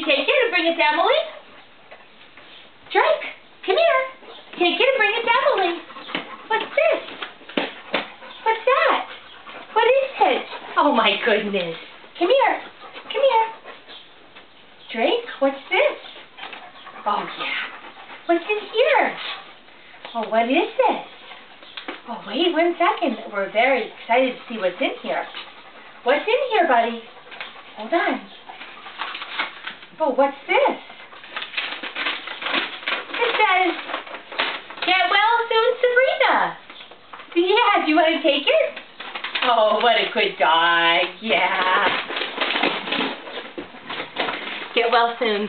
take it and bring it to Emily? Drake, come here. Take it and bring it to Emily. What's this? What's that? What is it? Oh my goodness. Come here. Come here. Drake, what's this? Oh yeah. What's in here? Oh, what is this? Oh, wait 1 second. We're very excited to see what's in here. What's in here, buddy? Hold on. Oh, what's this? It says, "Get well soon, Sabrina." Yeah, do you want to take it? Oh, what a good dog. Yeah. Get well soon.